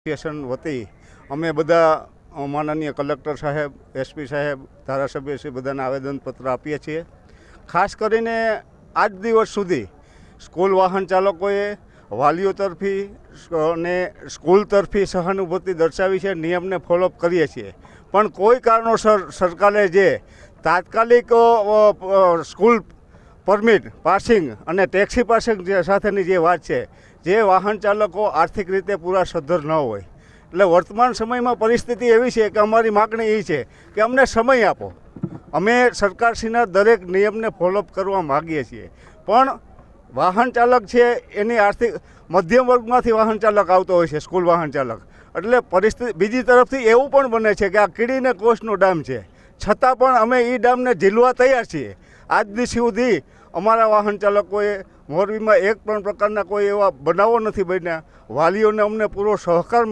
Association વતી અમે બધા માનનીય કલેક્ટર સાહેબ, એસપી સાહેબ, ધારાસભ્ય શ્રી બધાને આવેદનપત્ર આપીએ છીએ. ખાસ કરીને આજ દિવસ સુધી સ્કૂલ વાહન ચાલકોએ વાલીઓ તરફી અને સ્કૂલ તરફી સહાનુભૂતિ દર્શાવી છે, નિયમને ફોલોઅપ કરીએ છીએ. પણ કોઈ કારણોસર સરકારે જે તાત્કાલિક સ્કૂલ પરમિટ પાસિંગ અને ટેક્સી પાસિંગ સાથેની જે વાત છે, જે વાહન ચાલકો આર્થિક રીતે પૂરા સદ્ધર ન હોય, એટલે વર્તમાન સમયમાં પરિસ્થિતિ એવી છે કે અમારી માગણી એ છે કે અમને સમય આપો. અમે સરકારશ્રીના દરેક નિયમને ફોલોઅપ કરવા માગીએ છીએ, પણ વાહન ચાલક છે એની આર્થિક મધ્યમ વર્ગમાંથી વાહન ચાલક આવતો હોય છે, સ્કૂલ વાહન ચાલક. એટલે પરિસ્થિતિ બીજી તરફથી એવું પણ બને છે કે આ કીડીને કોષનો ડામ છે, છતાં પણ અમે એ ડામને ઝીલવા તૈયાર છીએ. આજ દિવસ સુધી અમારા વાહન ચાલકોએ મોરબીમાં એક પણ પ્રકારના કોઈ એવા બનાવો નથી બન્યા. વાલીઓને અમને પૂરો સહકાર